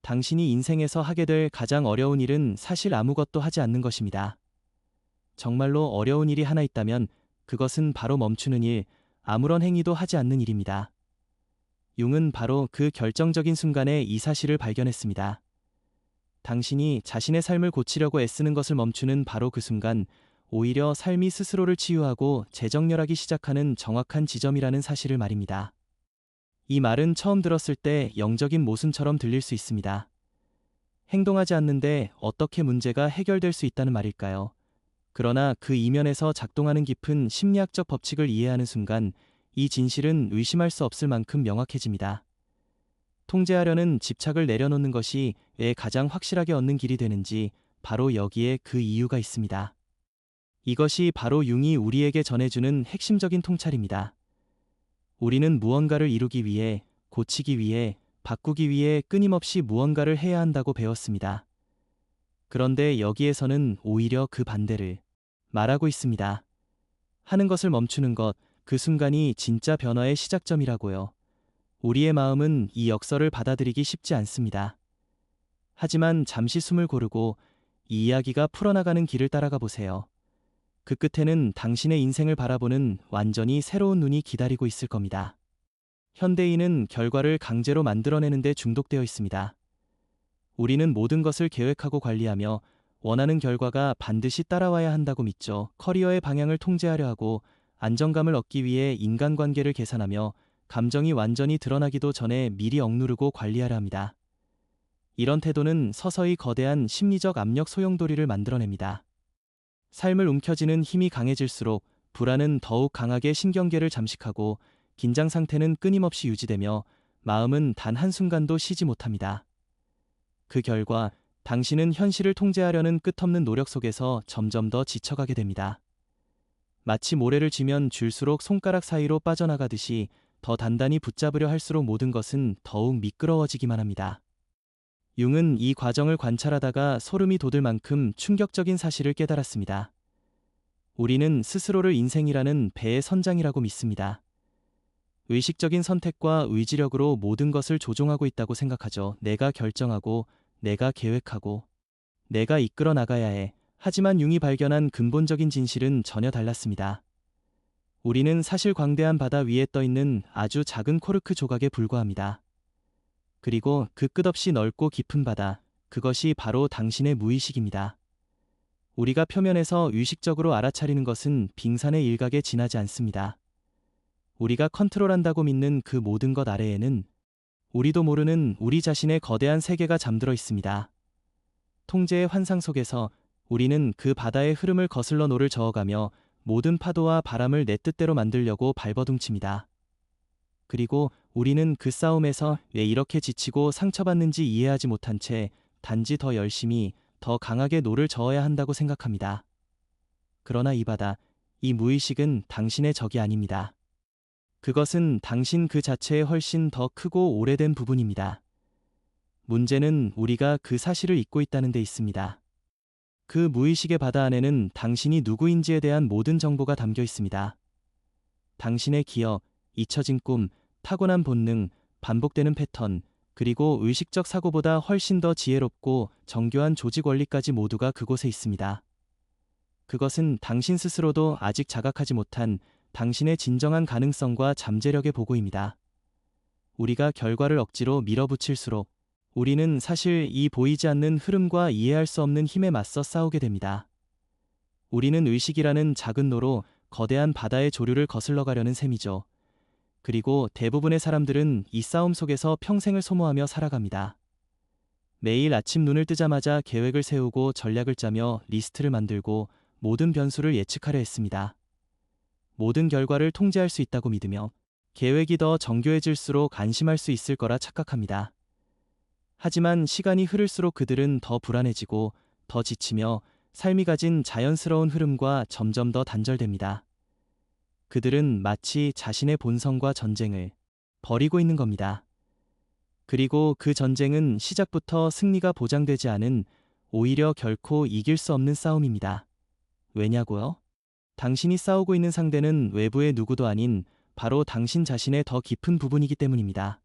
당신이 인생에서 하게 될 가장 어려운 일은 사실 아무것도 하지 않는 것입니다. 정말로 어려운 일이 하나 있다면 그것은 바로 멈추는 일, 아무런 행위도 하지 않는 일입니다. 융은 바로 그 결정적인 순간에 이 사실을 발견했습니다. 당신이 자신의 삶을 고치려고 애쓰는 것을 멈추는 바로 그 순간, 오히려 삶이 스스로를 치유하고 재정렬하기 시작하는 정확한 지점이라는 사실을 말입니다. 이 말은 처음 들었을 때 영적인 모순처럼 들릴 수 있습니다. 행동하지 않는데 어떻게 문제가 해결될 수 있다는 말일까요? 그러나 그 이면에서 작동하는 깊은 심리학적 법칙을 이해하는 순간 이 진실은 의심할 수 없을 만큼 명확해집니다. 통제하려는 집착을 내려놓는 것이 왜 가장 확실하게 얻는 길이 되는지 바로 여기에 그 이유가 있습니다. 이것이 바로 융이 우리에게 전해주는 핵심적인 통찰입니다. 우리는 무언가를 이루기 위해, 고치기 위해, 바꾸기 위해 끊임없이 무언가를 해야 한다고 배웠습니다. 그런데 여기에서는 오히려 그 반대를 말하고 있습니다. 하는 것을 멈추는 것, 그 순간이 진짜 변화의 시작점이라고요. 우리의 마음은 이 역설을 받아들이기 쉽지 않습니다. 하지만 잠시 숨을 고르고 이 이야기가 풀어나가는 길을 따라가 보세요. 그 끝에는 당신의 인생을 바라보는 완전히 새로운 눈이 기다리고 있을 겁니다. 현대인은 결과를 강제로 만들어내는 데 중독되어 있습니다. 우리는 모든 것을 계획하고 관리하며 원하는 결과가 반드시 따라와야 한다고 믿죠. 커리어의 방향을 통제하려 하고 안정감을 얻기 위해 인간관계를 계산하며 감정이 완전히 드러나기도 전에 미리 억누르고 관리하려 합니다. 이런 태도는 서서히 거대한 심리적 압력 소용돌이를 만들어냅니다. 삶을 움켜쥐는 힘이 강해질수록 불안은 더욱 강하게 신경계를 잠식하고 긴장 상태는 끊임없이 유지되며 마음은 단 한순간도 쉬지 못합니다. 그 결과 당신은 현실을 통제하려는 끝없는 노력 속에서 점점 더 지쳐가게 됩니다. 마치 모래를 쥐면 쥘수록 손가락 사이로 빠져나가듯이 더 단단히 붙잡으려 할수록 모든 것은 더욱 미끄러워지기만 합니다. 융은 이 과정을 관찰하다가 소름이 돋을 만큼 충격적인 사실을 깨달았습니다. 우리는 스스로를 인생이라는 배의 선장이라고 믿습니다. 의식적인 선택과 의지력으로 모든 것을 조종하고 있다고 생각하죠. 내가 결정하고, 내가 계획하고, 내가 이끌어 나가야 해. 하지만 융이 발견한 근본적인 진실은 전혀 달랐습니다. 우리는 사실 광대한 바다 위에 떠있는 아주 작은 코르크 조각에 불과합니다. 그리고 그 끝없이 넓고 깊은 바다, 그것이 바로 당신의 무의식입니다. 우리가 표면에서 의식적으로 알아차리는 것은 빙산의 일각에 지나지 않습니다. 우리가 컨트롤한다고 믿는 그 모든 것 아래에는 우리도 모르는 우리 자신의 거대한 세계가 잠들어 있습니다. 통제의 환상 속에서 우리는 그 바다의 흐름을 거슬러 노를 저어가며 모든 파도와 바람을 내 뜻대로 만들려고 발버둥칩니다. 그리고 우리는 그 싸움에서 왜 이렇게 지치고 상처받는지 이해하지 못한 채 단지 더 열심히, 더 강하게 노를 저어야 한다고 생각합니다. 그러나 이 바다, 이 무의식은 당신의 적이 아닙니다. 그것은 당신 그 자체에 훨씬 더 크고 오래된 부분입니다. 문제는 우리가 그 사실을 잊고 있다는 데 있습니다. 그 무의식의 바다 안에는 당신이 누구인지에 대한 모든 정보가 담겨 있습니다. 당신의 기억, 잊혀진 꿈, 타고난 본능, 반복되는 패턴, 그리고 의식적 사고보다 훨씬 더 지혜롭고 정교한 조직 원리까지 모두가 그곳에 있습니다. 그것은 당신 스스로도 아직 자각하지 못한 당신의 진정한 가능성과 잠재력의 보고입니다. 우리가 결과를 억지로 밀어붙일수록 우리는 사실 이 보이지 않는 흐름과 이해할 수 없는 힘에 맞서 싸우게 됩니다. 우리는 의식이라는 작은 노로 거대한 바다의 조류를 거슬러 가려는 셈이죠. 그리고 대부분의 사람들은 이 싸움 속에서 평생을 소모하며 살아갑니다. 매일 아침 눈을 뜨자마자 계획을 세우고 전략을 짜며 리스트를 만들고 모든 변수를 예측하려 했습니다. 모든 결과를 통제할 수 있다고 믿으며 계획이 더 정교해질수록 안심할 수 있을 거라 착각합니다. 하지만 시간이 흐를수록 그들은 더 불안해지고 더 지치며 삶이 가진 자연스러운 흐름과 점점 더 단절됩니다. 그들은 마치 자신의 본성과 전쟁을 벌이고 있는 겁니다. 그리고 그 전쟁은 시작부터 승리가 보장되지 않은, 오히려 결코 이길 수 없는 싸움입니다. 왜냐고요? 당신이 싸우고 있는 상대는 외부의 누구도 아닌 바로 당신 자신의 더 깊은 부분이기 때문입니다.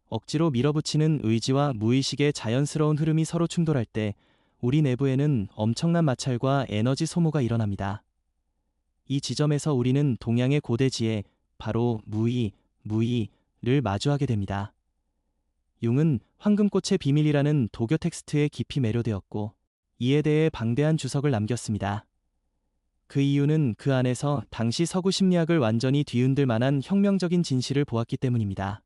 억지로 밀어붙이는 의지와 무의식의 자연스러운 흐름이 서로 충돌할 때 우리 내부에는 엄청난 마찰과 에너지 소모가 일어납니다. 이 지점에서 우리는 동양의 고대지혜, 바로 무의를 마주하게 됩니다. 융은 황금꽃의 비밀이라는 도교 텍스트에 깊이 매료되었고 이에 대해 방대한 주석을 남겼습니다. 그 이유는 그 안에서 당시 서구 심리학을 완전히 뒤흔들 만한 혁명적인 진실을 보았기 때문입니다.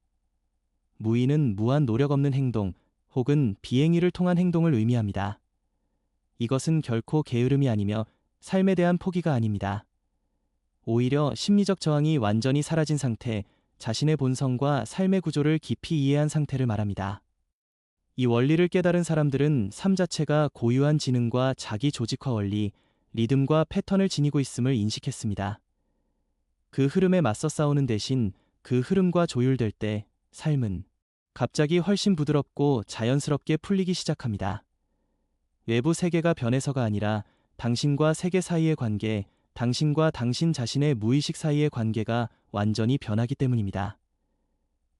무의는 무한 노력 없는 행동 혹은 비행위를 통한 행동을 의미합니다. 이것은 결코 게으름이 아니며 삶에 대한 포기가 아닙니다. 오히려 심리적 저항이 완전히 사라진 상태, 자신의 본성과 삶의 구조를 깊이 이해한 상태를 말합니다. 이 원리를 깨달은 사람들은 삶 자체가 고유한 지능과 자기 조직화 원리, 리듬과 패턴을 지니고 있음을 인식했습니다. 그 흐름에 맞서 싸우는 대신 그 흐름과 조율될 때 삶은 갑자기 훨씬 부드럽고 자연스럽게 풀리기 시작합니다. 외부 세계가 변해서가 아니라 당신과 세계 사이의 관계, 당신과 당신 자신의 무의식 사이의 관계가 완전히 변하기 때문입니다.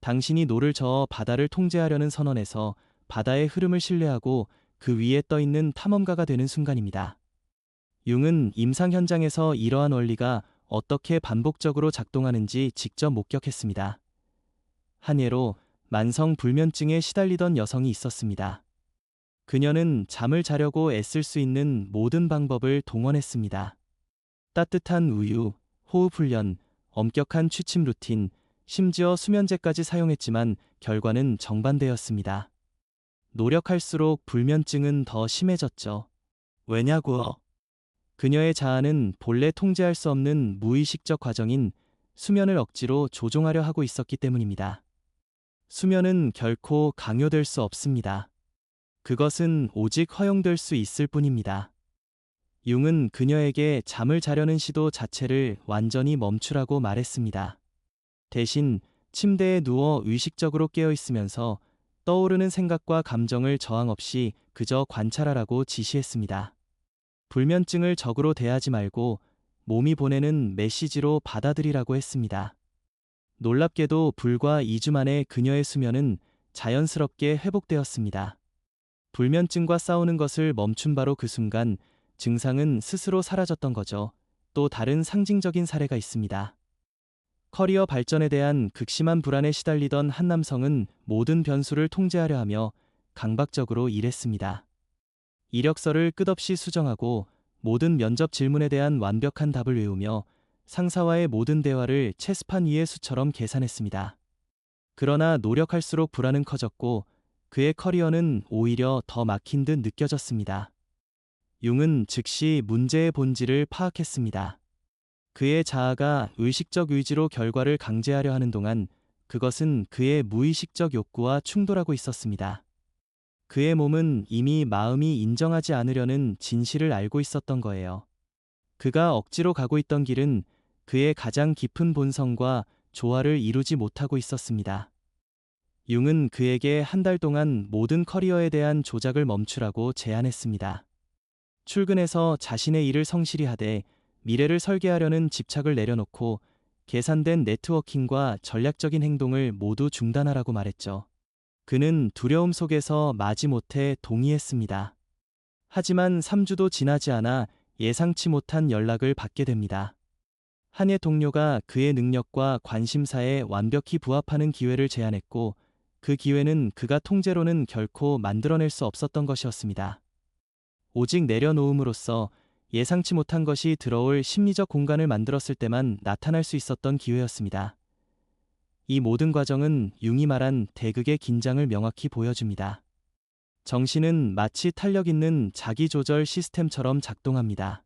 당신이 노를 저어 바다를 통제하려는 선언에서 바다의 흐름을 신뢰하고 그 위에 떠있는 탐험가가 되는 순간입니다. 융은 임상 현장에서 이러한 원리가 어떻게 반복적으로 작동하는지 직접 목격했습니다. 한 예로 만성 불면증에 시달리던 여성이 있었습니다. 그녀는 잠을 자려고 애쓸 수 있는 모든 방법을 동원했습니다. 따뜻한 우유, 호흡 훈련, 엄격한 취침 루틴, 심지어 수면제까지 사용했지만 결과는 정반대였습니다. 노력할수록 불면증은 더 심해졌죠. 왜냐고요? 그녀의 자아는 본래 통제할 수 없는 무의식적 과정인 수면을 억지로 조종하려 하고 있었기 때문입니다. 수면은 결코 강요될 수 없습니다. 그것은 오직 허용될 수 있을 뿐입니다. 융은 그녀에게 잠을 자려는 시도 자체를 완전히 멈추라고 말했습니다. 대신 침대에 누워 의식적으로 깨어 있으면서 떠오르는 생각과 감정을 저항 없이 그저 관찰하라고 지시했습니다. 불면증을 적으로 대하지 말고 몸이 보내는 메시지로 받아들이라고 했습니다. 놀랍게도 불과 2주 만에 그녀의 수면은 자연스럽게 회복되었습니다. 불면증과 싸우는 것을 멈춘 바로 그 순간 증상은 스스로 사라졌던 거죠. 또 다른 상징적인 사례가 있습니다. 커리어 발전에 대한 극심한 불안에 시달리던 한 남성은 모든 변수를 통제하려 하며 강박적으로 일했습니다. 이력서를 끝없이 수정하고 모든 면접 질문에 대한 완벽한 답을 외우며 상사와의 모든 대화를 체스판 위의 수처럼 계산했습니다. 그러나 노력할수록 불안은 커졌고 그의 커리어는 오히려 더 막힌 듯 느껴졌습니다. 융은 즉시 문제의 본질을 파악했습니다. 그의 자아가 의식적 의지로 결과를 강제하려 하는 동안 그것은 그의 무의식적 욕구와 충돌하고 있었습니다. 그의 몸은 이미 마음이 인정하지 않으려는 진실을 알고 있었던 거예요. 그가 억지로 가고 있던 길은 그의 가장 깊은 본성과 조화를 이루지 못하고 있었습니다. 융은 그에게 한 달 동안 모든 커리어에 대한 조작을 멈추라고 제안했습니다. 출근해서 자신의 일을 성실히 하되 미래를 설계하려는 집착을 내려놓고 계산된 네트워킹과 전략적인 행동을 모두 중단하라고 말했죠. 그는 두려움 속에서 마지못해 동의했습니다. 하지만 3주도 지나지 않아 예상치 못한 연락을 받게 됩니다. 한 해 동료가 그의 능력과 관심사에 완벽히 부합하는 기회를 제안했고 그 기회는 그가 통제로는 결코 만들어낼 수 없었던 것이었습니다. 오직 내려놓음으로써 예상치 못한 것이 들어올 심리적 공간을 만들었을 때만 나타날 수 있었던 기회였습니다. 이 모든 과정은 융이 말한 대극의 긴장을 명확히 보여줍니다. 정신은 마치 탄력 있는 자기조절 시스템처럼 작동합니다.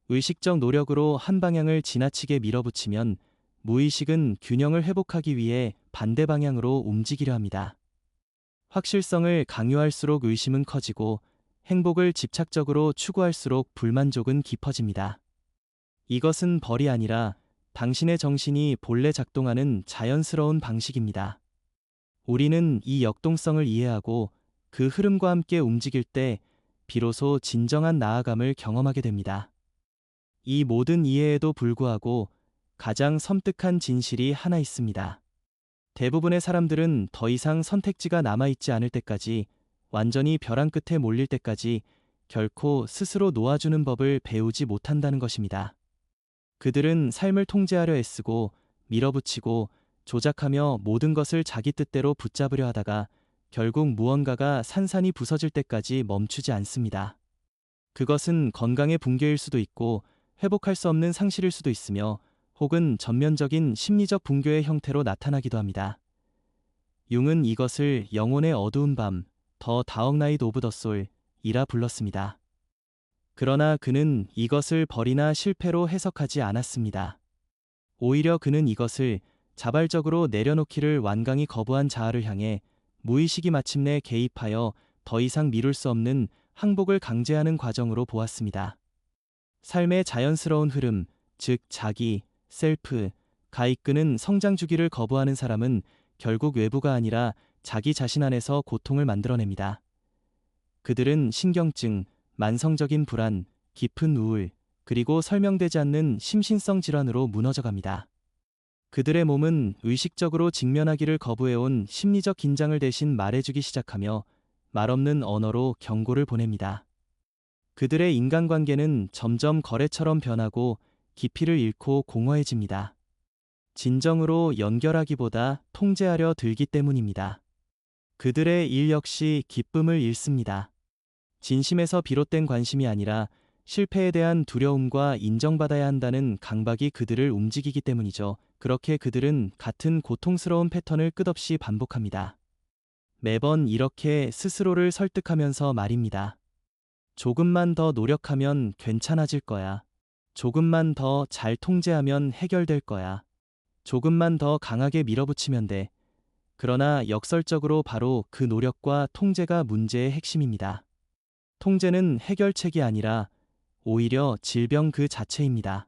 의식적 노력으로 한 방향을 지나치게 밀어붙이면 무의식은 균형을 회복하기 위해 반대 방향으로 움직이려 합니다. 확실성을 강요할수록 의심은 커지고 행복을 집착적으로 추구할수록 불만족은 깊어집니다. 이것은 벌이 아니라 당신의 정신이 본래 작동하는 자연스러운 방식입니다. 우리는 이 역동성을 이해하고 그 흐름과 함께 움직일 때 비로소 진정한 나아감을 경험하게 됩니다. 이 모든 이해에도 불구하고 가장 섬뜩한 진실이 하나 있습니다. 대부분의 사람들은 더 이상 선택지가 남아있지 않을 때까지, 완전히 벼랑 끝에 몰릴 때까지 결코 스스로 놓아주는 법을 배우지 못한다는 것입니다. 그들은 삶을 통제하려 애쓰고 밀어붙이고 조작하며 모든 것을 자기 뜻대로 붙잡으려 하다가 결국 무언가가 산산이 부서질 때까지 멈추지 않습니다. 그것은 건강의 붕괴일 수도 있고 회복할 수 없는 상실일 수도 있으며 혹은 전면적인 심리적 붕괴의 형태로 나타나기도 합니다. 융은 이것을 영혼의 어두운 밤, 더 다억 나이트 오브 더 솔이라 불렀습니다. 그러나 그는 이것을 벌이나 실패로 해석하지 않았습니다. 오히려 그는 이것을 자발적으로 내려놓기를 완강히 거부한 자아를 향해 무의식이 마침내 개입하여 더 이상 미룰 수 없는 항복을 강제하는 과정으로 보았습니다. 삶의 자연스러운 흐름, 즉 자기, 셀프가 이끄는 성장 주기를 거부하는 사람은 결국 외부가 아니라 자기 자신 안에서 고통을 만들어냅니다. 그들은 신경증, 만성적인 불안, 깊은 우울, 그리고 설명되지 않는 심신성 질환으로 무너져갑니다. 그들의 몸은 의식적으로 직면하기를 거부해온 심리적 긴장을 대신 말해주기 시작하며 말없는 언어로 경고를 보냅니다. 그들의 인간관계는 점점 거래처럼 변하고 깊이를 잃고 공허해집니다. 진정으로 연결하기보다 통제하려 들기 때문입니다. 그들의 일 역시 기쁨을 잃습니다. 진심에서 비롯된 관심이 아니라 실패에 대한 두려움과 인정받아야 한다는 강박이 그들을 움직이기 때문이죠. 그렇게 그들은 같은 고통스러운 패턴을 끝없이 반복합니다. 매번 이렇게 스스로를 설득하면서 말입니다. 조금만 더 노력하면 괜찮아질 거야. 조금만 더 잘 통제하면 해결될 거야. 조금만 더 강하게 밀어붙이면 돼. 그러나 역설적으로 바로 그 노력과 통제가 문제의 핵심입니다. 통제는 해결책이 아니라 오히려 질병 그 자체입니다.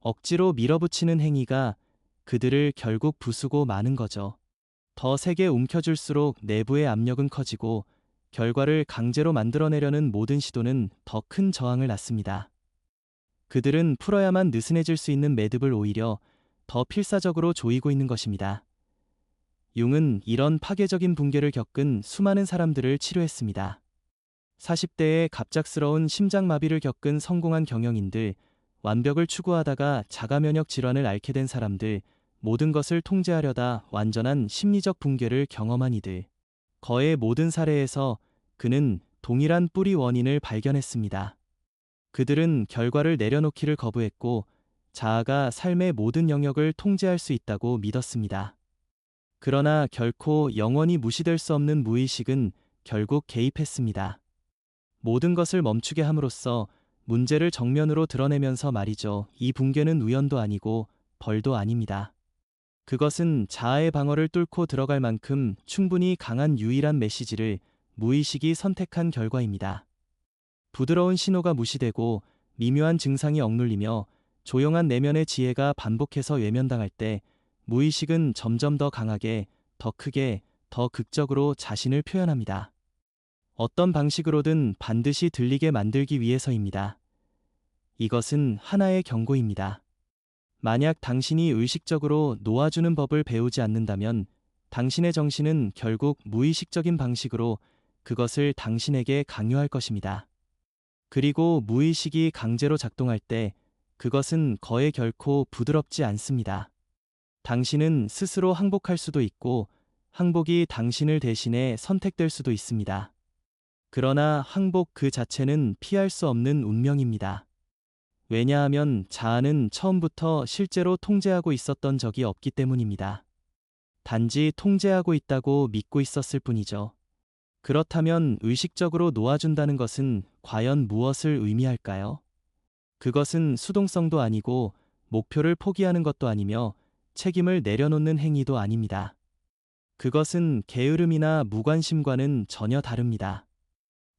억지로 밀어붙이는 행위가 그들을 결국 부수고 마는 거죠. 더 세게 움켜쥘수록 내부의 압력은 커지고 결과를 강제로 만들어내려는 모든 시도는 더 큰 저항을 낳습니다. 그들은 풀어야만 느슨해질 수 있는 매듭을 오히려 더 필사적으로 조이고 있는 것입니다. 융은 이런 파괴적인 붕괴를 겪은 수많은 사람들을 치료했습니다. 40대에 갑작스러운 심장마비를 겪은 성공한 경영인들, 완벽을 추구하다가 자가면역 질환을 앓게 된 사람들, 모든 것을 통제하려다 완전한 심리적 붕괴를 경험한 이들. 거의 모든 사례에서 그는 동일한 뿌리 원인을 발견했습니다. 그들은 결과를 내려놓기를 거부했고 자아가 삶의 모든 영역을 통제할 수 있다고 믿었습니다. 그러나 결코 영원히 무시될 수 없는 무의식은 결국 개입했습니다. 모든 것을 멈추게 함으로써 문제를 정면으로 드러내면서 말이죠. 이 붕괴는 우연도 아니고 벌도 아닙니다. 그것은 자아의 방어를 뚫고 들어갈 만큼 충분히 강한 유일한 메시지를 무의식이 선택한 결과입니다. 부드러운 신호가 무시되고 미묘한 증상이 억눌리며 조용한 내면의 지혜가 반복해서 외면당할 때 무의식은 점점 더 강하게, 더 크게, 더 극적으로 자신을 표현합니다. 어떤 방식으로든 반드시 들리게 만들기 위해서입니다. 이것은 하나의 경고입니다. 만약 당신이 의식적으로 놓아주는 법을 배우지 않는다면 당신의 정신은 결국 무의식적인 방식으로 그것을 당신에게 강요할 것입니다. 그리고 무의식이 강제로 작동할 때 그것은 거의 결코 부드럽지 않습니다. 당신은 스스로 항복할 수도 있고 항복이 당신을 대신해 선택될 수도 있습니다. 그러나 항복 그 자체는 피할 수 없는 운명입니다. 왜냐하면 자아는 처음부터 실제로 통제하고 있었던 적이 없기 때문입니다. 단지 통제하고 있다고 믿고 있었을 뿐이죠. 그렇다면 의식적으로 놓아준다는 것은 과연 무엇을 의미할까요? 그것은 수동성도 아니고 목표를 포기하는 것도 아니며 책임을 내려놓는 행위도 아닙니다. 그것은 게으름이나 무관심과는 전혀 다릅니다.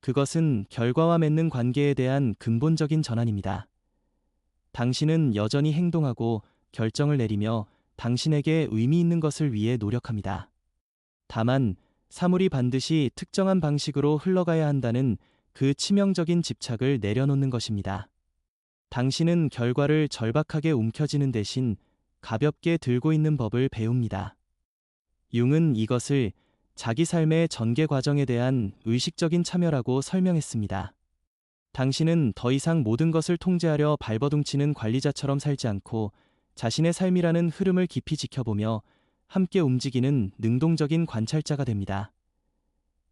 그것은 결과와 맺는 관계에 대한 근본적인 전환입니다. 당신은 여전히 행동하고 결정을 내리며 당신에게 의미 있는 것을 위해 노력합니다. 다만 사물이 반드시 특정한 방식으로 흘러가야 한다는 그 치명적인 집착을 내려놓는 것입니다. 당신은 결과를 절박하게 움켜쥐는 대신 가볍게 들고 있는 법을 배웁니다. 융은 이것을 자기 삶의 전개 과정에 대한 의식적인 참여라고 설명했습니다. 당신은 더 이상 모든 것을 통제하려 발버둥치는 관리자처럼 살지 않고 자신의 삶이라는 흐름을 깊이 지켜보며 함께 움직이는 능동적인 관찰자가 됩니다.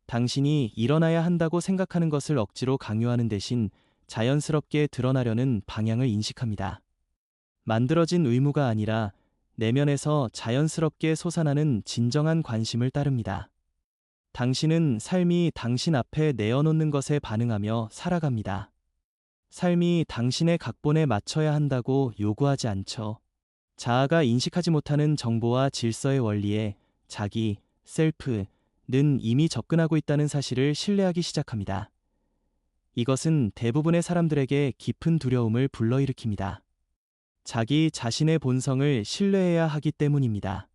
당신이 일어나야 한다고 생각하는 것을 억지로 강요하는 대신 자연스럽게 드러나려는 방향을 인식합니다. 만들어진 의무가 아니라 내면에서 자연스럽게 솟아나는 진정한 관심을 따릅니다. 당신은 삶이 당신 앞에 내어놓는 것에 반응하며 살아갑니다. 삶이 당신의 각본에 맞춰야 한다고 요구하지 않죠. 자아가 인식하지 못하는 정보와 질서의 원리에 자기, 셀프는 이미 접근하고 있다는 사실을 신뢰하기 시작합니다. 이것은 대부분의 사람들에게 깊은 두려움을 불러일으킵니다. 자기 자신의 본성을 신뢰해야 하기 때문입니다.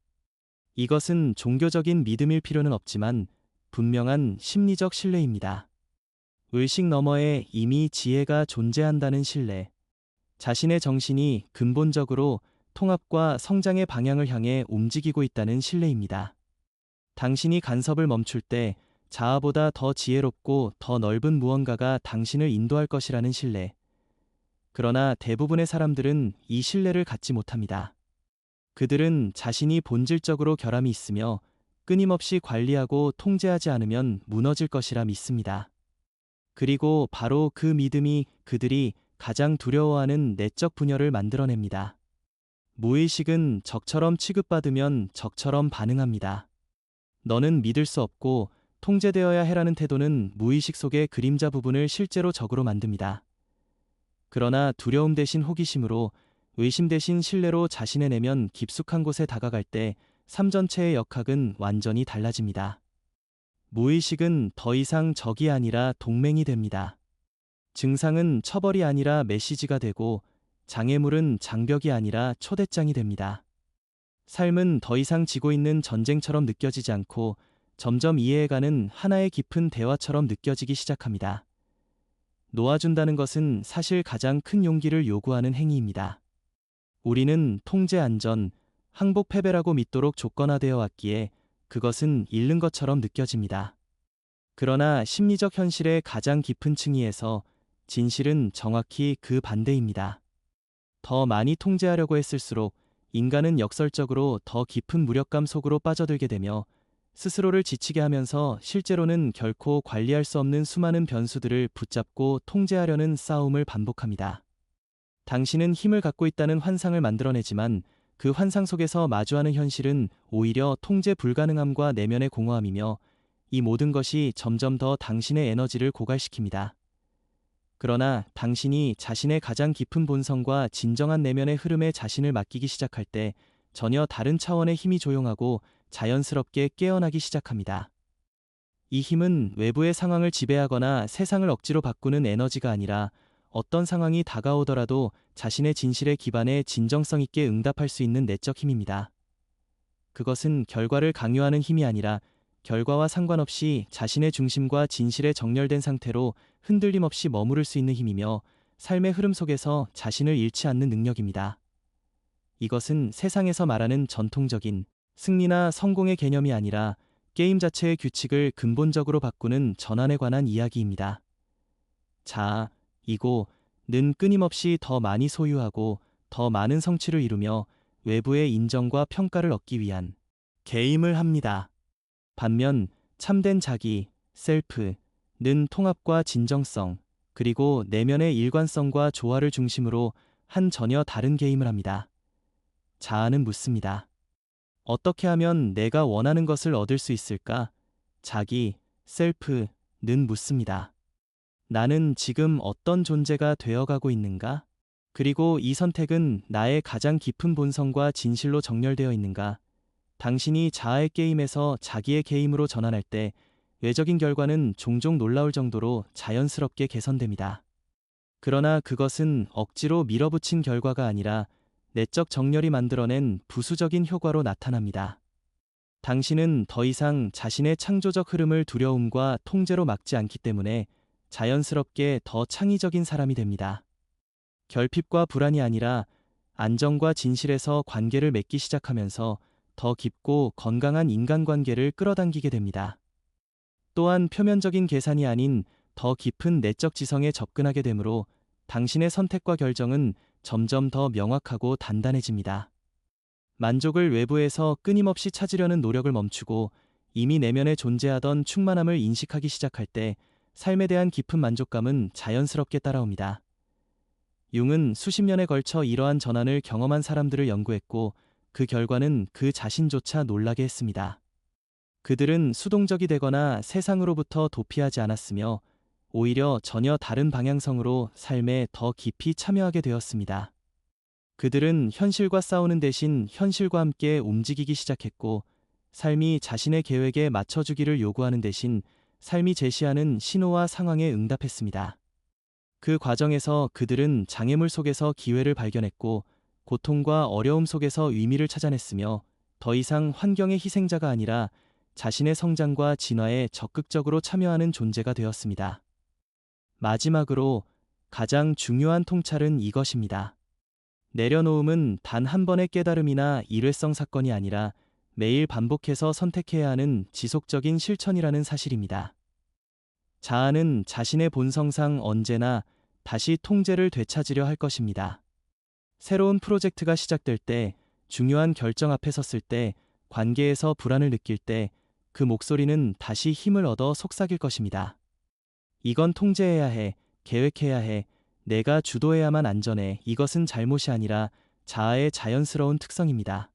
이것은 종교적인 믿음일 필요는 없지만 분명한 심리적 신뢰입니다. 의식 너머에 이미 지혜가 존재한다는 신뢰. 자신의 정신이 근본적으로 통합과 성장의 방향을 향해 움직이고 있다는 신뢰입니다. 당신이 간섭을 멈출 때 자아보다 더 지혜롭고 더 넓은 무언가가 당신을 인도할 것이라는 신뢰. 그러나 대부분의 사람들은 이 신뢰를 갖지 못합니다. 그들은 자신이 본질적으로 결함이 있으며 끊임없이 관리하고 통제하지 않으면 무너질 것이라 믿습니다. 그리고 바로 그 믿음이 그들이 가장 두려워하는 내적 분열을 만들어냅니다. 무의식은 적처럼 취급받으면 적처럼 반응합니다. 너는 믿을 수 없고 통제되어야 해라는 태도는 무의식 속의 그림자 부분을 실제로 적으로 만듭니다. 그러나 두려움 대신 호기심으로, 의심 대신 신뢰로 자신의 내면 깊숙한 곳에 다가갈 때 삶 전체의 역학은 완전히 달라집니다. 무의식은 더 이상 적이 아니라 동맹이 됩니다. 증상은 처벌이 아니라 메시지가 되고 장애물은 장벽이 아니라 초대장이 됩니다. 삶은 더 이상 지고 있는 전쟁처럼 느껴지지 않고 점점 이해해가는 하나의 깊은 대화처럼 느껴지기 시작합니다. 놓아준다는 것은 사실 가장 큰 용기를 요구하는 행위입니다. 우리는 통제 안전, 항복 패배라고 믿도록 조건화되어 왔기에 그것은 잃는 것처럼 느껴집니다. 그러나 심리적 현실의 가장 깊은 층위에서 진실은 정확히 그 반대입니다. 더 많이 통제하려고 했을수록 인간은 역설적으로 더 깊은 무력감 속으로 빠져들게 되며 스스로를 지치게 하면서 실제로는 결코 관리할 수 없는 수많은 변수들을 붙잡고 통제하려는 싸움을 반복합니다. 당신은 힘을 갖고 있다는 환상을 만들어내지만 그 환상 속에서 마주하는 현실은 오히려 통제 불가능함과 내면의 공허함이며 이 모든 것이 점점 더 당신의 에너지를 고갈시킵니다. 그러나 당신이 자신의 가장 깊은 본성과 진정한 내면의 흐름에 자신을 맡기기 시작할 때 전혀 다른 차원의 힘이 조용하고 자연스럽게 깨어나기 시작합니다. 이 힘은 외부의 상황을 지배하거나 세상을 억지로 바꾸는 에너지가 아니라 어떤 상황이 다가오더라도 자신의 진실에 기반해 진정성 있게 응답할 수 있는 내적 힘입니다. 그것은 결과를 강요하는 힘이 아니라 결과와 상관없이 자신의 중심과 진실에 정렬된 상태로 흔들림 없이 머무를 수 있는 힘이며 삶의 흐름 속에서 자신을 잃지 않는 능력입니다. 이것은 세상에서 말하는 전통적인 승리나 성공의 개념이 아니라 게임 자체의 규칙을 근본적으로 바꾸는 전환에 관한 이야기입니다. 자아는 끊임없이 더 많이 소유하고 더 많은 성취를 이루며 외부의 인정과 평가를 얻기 위한 게임을 합니다. 반면 참된 자기, 셀프는 통합과 진정성, 그리고 내면의 일관성과 조화를 중심으로 한 전혀 다른 게임을 합니다. 자아는 묻습니다. 어떻게 하면 내가 원하는 것을 얻을 수 있을까? 자기, 셀프는 묻습니다. 나는 지금 어떤 존재가 되어가고 있는가? 그리고 이 선택은 나의 가장 깊은 본성과 진실로 정렬되어 있는가? 당신이 자아의 게임에서 자기의 게임으로 전환할 때 외적인 결과는 종종 놀라울 정도로 자연스럽게 개선됩니다. 그러나 그것은 억지로 밀어붙인 결과가 아니라 내적 정렬이 만들어낸 부수적인 효과로 나타납니다. 당신은 더 이상 자신의 창조적 흐름을 두려움과 통제로 막지 않기 때문에 자연스럽게 더 창의적인 사람이 됩니다. 결핍과 불안이 아니라 안정과 진실에서 관계를 맺기 시작하면서 더 깊고 건강한 인간관계를 끌어당기게 됩니다. 또한 표면적인 계산이 아닌 더 깊은 내적 지성에 접근하게 되므로 당신의 선택과 결정은 점점 더 명확하고 단단해집니다. 만족을 외부에서 끊임없이 찾으려는 노력을 멈추고 이미 내면에 존재하던 충만함을 인식하기 시작할 때 삶에 대한 깊은 만족감은 자연스럽게 따라옵니다. 융은 수십 년에 걸쳐 이러한 전환을 경험한 사람들을 연구했고 그 결과는 그 자신조차 놀라게 했습니다. 그들은 수동적이 되거나 세상으로부터 도피하지 않았으며 오히려 전혀 다른 방향성으로 삶에 더 깊이 참여하게 되었습니다. 그들은 현실과 싸우는 대신 현실과 함께 움직이기 시작했고 삶이 자신의 계획에 맞춰주기를 요구하는 대신 삶이 제시하는 신호와 상황에 응답했습니다. 그 과정에서 그들은 장애물 속에서 기회를 발견했고 고통과 어려움 속에서 의미를 찾아냈으며 더 이상 환경의 희생자가 아니라 자신의 성장과 진화에 적극적으로 참여하는 존재가 되었습니다. 마지막으로 가장 중요한 통찰은 이것입니다. 내려놓음은 단 한 번의 깨달음이나 일회성 사건이 아니라 매일 반복해서 선택해야 하는 지속적인 실천이라는 사실입니다. 자아는 자신의 본성상 언제나 다시 통제를 되찾으려 할 것입니다. 새로운 프로젝트가 시작될 때, 중요한 결정 앞에 섰을 때, 관계에서 불안을 느낄 때, 그 목소리는 다시 힘을 얻어 속삭일 것입니다. 이건 통제해야 해, 계획해야 해, 내가 주도해야만 안전해. 이것은 잘못이 아니라 자아의 자연스러운 특성입니다.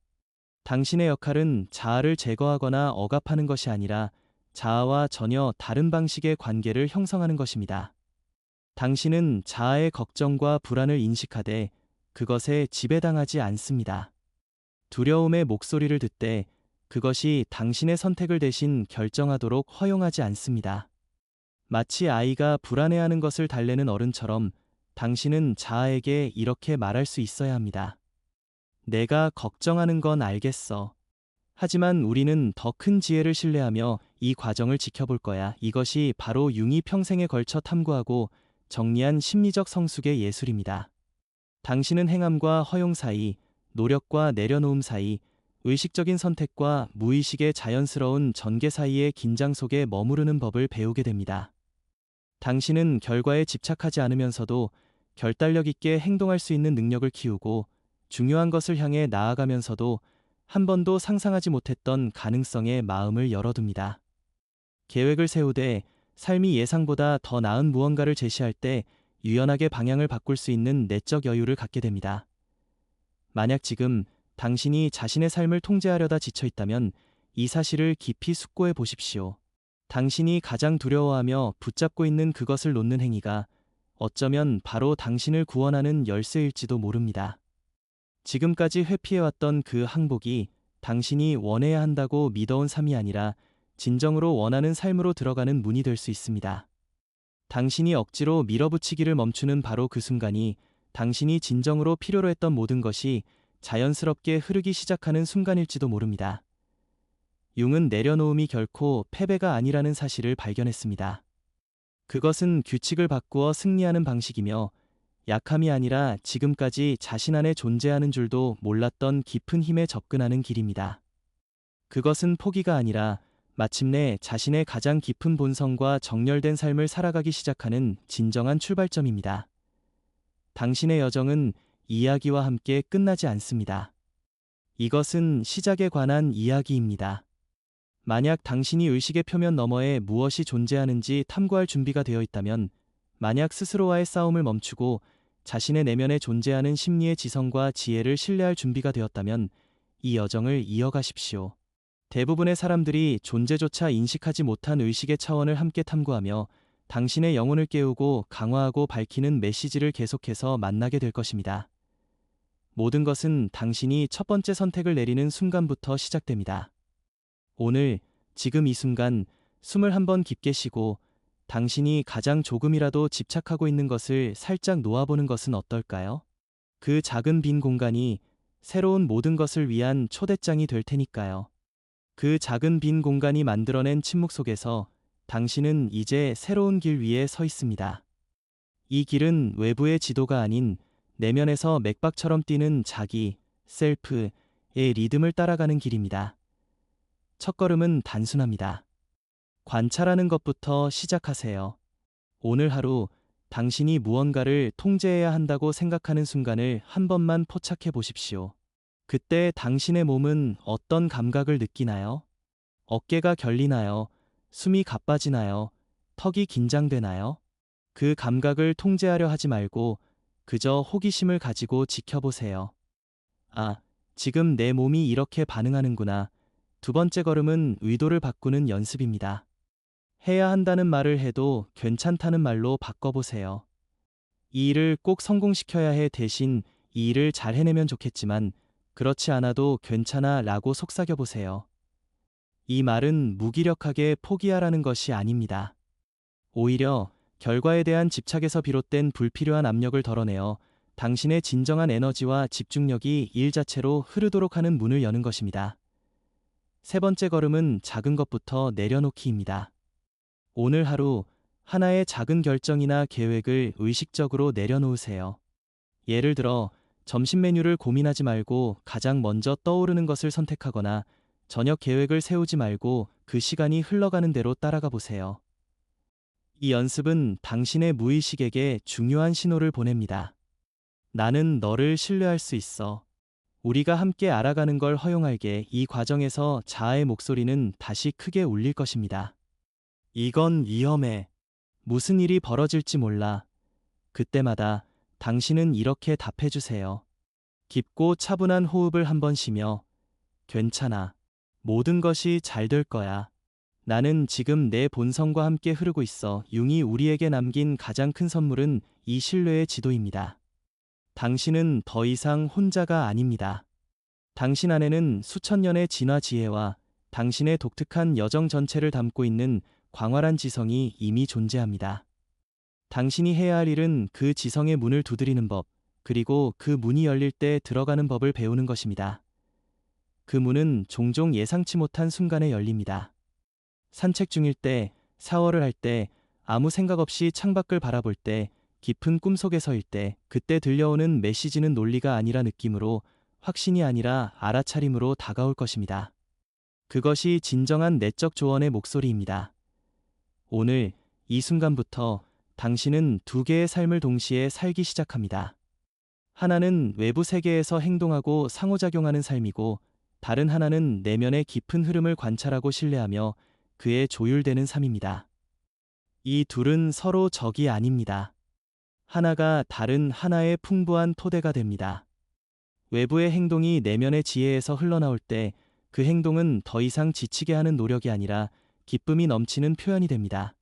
당신의 역할은 자아를 제거하거나 억압하는 것이 아니라 자아와 전혀 다른 방식의 관계를 형성하는 것입니다. 당신은 자아의 걱정과 불안을 인식하되 그것에 지배당하지 않습니다. 두려움의 목소리를 듣되 그것이 당신의 선택을 대신 결정하도록 허용하지 않습니다. 마치 아이가 불안해하는 것을 달래는 어른처럼 당신은 자아에게 이렇게 말할 수 있어야 합니다. 내가 걱정하는 건 알겠어. 하지만 우리는 더 큰 지혜를 신뢰하며 이 과정을 지켜볼 거야. 이것이 바로 융이 평생에 걸쳐 탐구하고 정리한 심리적 성숙의 예술입니다. 당신은 행함과 허용 사이, 노력과 내려놓음 사이, 의식적인 선택과 무의식의 자연스러운 전개 사이의 긴장 속에 머무르는 법을 배우게 됩니다. 당신은 결과에 집착하지 않으면서도 결단력 있게 행동할 수 있는 능력을 키우고 중요한 것을 향해 나아가면서도 한 번도 상상하지 못했던 가능성에 마음을 열어둡니다. 계획을 세우되 삶이 예상보다 더 나은 무언가를 제시할 때 유연하게 방향을 바꿀 수 있는 내적 여유를 갖게 됩니다. 만약 지금 당신이 자신의 삶을 통제하려다 지쳐 있다면 이 사실을 깊이 숙고해 보십시오. 당신이 가장 두려워하며 붙잡고 있는 그것을 놓는 행위가 어쩌면 바로 당신을 구원하는 열쇠일지도 모릅니다. 지금까지 회피해왔던 그 항복이 당신이 원해야 한다고 믿어온 삶이 아니라 진정으로 원하는 삶으로 들어가는 문이 될 수 있습니다. 당신이 억지로 밀어붙이기를 멈추는 바로 그 순간이 당신이 진정으로 필요로 했던 모든 것이 자연스럽게 흐르기 시작하는 순간일지도 모릅니다. 융은 내려놓음이 결코 패배가 아니라는 사실을 발견했습니다. 그것은 규칙을 바꾸어 승리하는 방식이며 약함이 아니라 지금까지 자신 안에 존재하는 줄도 몰랐던 깊은 힘에 접근하는 길입니다. 그것은 포기가 아니라 마침내 자신의 가장 깊은 본성과 정렬된 삶을 살아가기 시작하는 진정한 출발점입니다. 당신의 여정은 이야기와 함께 끝나지 않습니다. 이것은 시작에 관한 이야기입니다. 만약 당신이 의식의 표면 너머에 무엇이 존재하는지 탐구할 준비가 되어 있다면, 만약 스스로와의 싸움을 멈추고 자신의 내면에 존재하는 심리의 지성과 지혜를 신뢰할 준비가 되었다면 이 여정을 이어가십시오. 대부분의 사람들이 존재조차 인식하지 못한 의식의 차원을 함께 탐구하며 당신의 영혼을 깨우고 강화하고 밝히는 메시지를 계속해서 만나게 될 것입니다. 모든 것은 당신이 첫 번째 선택을 내리는 순간부터 시작됩니다. 오늘, 지금 이 순간, 숨을 한번 깊게 쉬고 당신이 가장 조금이라도 집착하고 있는 것을 살짝 놓아보는 것은 어떨까요? 그 작은 빈 공간이 새로운 모든 것을 위한 초대장이 될 테니까요. 그 작은 빈 공간이 만들어낸 침묵 속에서 당신은 이제 새로운 길 위에 서 있습니다. 이 길은 외부의 지도가 아닌 내면에서 맥박처럼 뛰는 자기, 셀프, 리듬을 따라가는 길입니다. 첫걸음은 단순합니다. 관찰하는 것부터 시작하세요. 오늘 하루 당신이 무언가를 통제해야 한다고 생각하는 순간을 한 번만 포착해 보십시오. 그때 당신의 몸은 어떤 감각을 느끼나요? 어깨가 결리나요? 숨이 가빠지나요? 턱이 긴장되나요? 그 감각을 통제하려 하지 말고 그저 호기심을 가지고 지켜보세요. 아, 지금 내 몸이 이렇게 반응하는구나. 두 번째 걸음은 의도를 바꾸는 연습입니다. 해야 한다는 말을 해도 괜찮다는 말로 바꿔보세요. 이 일을 꼭 성공시켜야 해 대신 이 일을 잘 해내면 좋겠지만 그렇지 않아도 괜찮아 라고 속삭여보세요. 이 말은 무기력하게 포기하라는 것이 아닙니다. 오히려 결과에 대한 집착에서 비롯된 불필요한 압력을 덜어내어 당신의 진정한 에너지와 집중력이 일 자체로 흐르도록 하는 문을 여는 것입니다. 세 번째 걸음은 작은 것부터 내려놓기입니다. 오늘 하루 하나의 작은 결정이나 계획을 의식적으로 내려놓으세요. 예를 들어 점심 메뉴를 고민하지 말고 가장 먼저 떠오르는 것을 선택하거나 저녁 계획을 세우지 말고 그 시간이 흘러가는 대로 따라가 보세요. 이 연습은 당신의 무의식에게 중요한 신호를 보냅니다. 나는 너를 신뢰할 수 있어. 우리가 함께 알아가는 걸 허용할게. 이 과정에서 자아의 목소리는 다시 크게 울릴 것입니다. 이건 위험해. 무슨 일이 벌어질지 몰라. 그때마다 당신은 이렇게 답해주세요. 깊고 차분한 호흡을 한번 쉬며 괜찮아. 모든 것이 잘 될 거야. 나는 지금 내 본성과 함께 흐르고 있어. 융이 우리에게 남긴 가장 큰 선물은 이 신뢰의 지도입니다. 당신은 더 이상 혼자가 아닙니다. 당신 안에는 수천 년의 진화 지혜와 당신의 독특한 여정 전체를 담고 있는 광활한 지성이 이미 존재합니다. 당신이 해야 할 일은 그 지성의 문을 두드리는 법, 그리고 그 문이 열릴 때 들어가는 법을 배우는 것입니다. 그 문은 종종 예상치 못한 순간에 열립니다. 산책 중일 때, 샤워를 할 때, 아무 생각 없이 창밖을 바라볼 때, 깊은 꿈속에서일 때, 그때 들려오는 메시지는 논리가 아니라 느낌으로, 확신이 아니라 알아차림으로 다가올 것입니다. 그것이 진정한 내적 조언의 목소리입니다. 오늘 이 순간부터 당신은 두 개의 삶을 동시에 살기 시작합니다. 하나는 외부 세계에서 행동하고 상호작용하는 삶이고, 다른 하나는 내면의 깊은 흐름을 관찰하고 신뢰하며 그에 조율되는 삶입니다. 이 둘은 서로 적이 아닙니다. 하나가 다른 하나의 풍부한 토대가 됩니다. 외부의 행동이 내면의 지혜에서 흘러나올 때 그 행동은 더 이상 지치게 하는 노력이 아니라 기쁨이 넘치는 표현이 됩니다.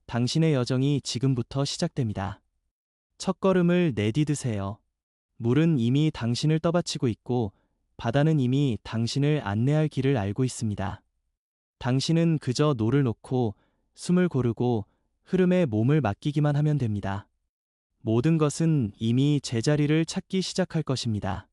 당신의 여정이 지금부터 시작됩니다. 첫걸음을 내디드세요. 물은 이미 당신을 떠받치고 있고 바다는 이미 당신을 안내할 길을 알고 있습니다. 당신은 그저 노를 놓고 숨을 고르고 흐름에 몸을 맡기기만 하면 됩니다. 모든 것은 이미 제자리를 찾기 시작할 것입니다.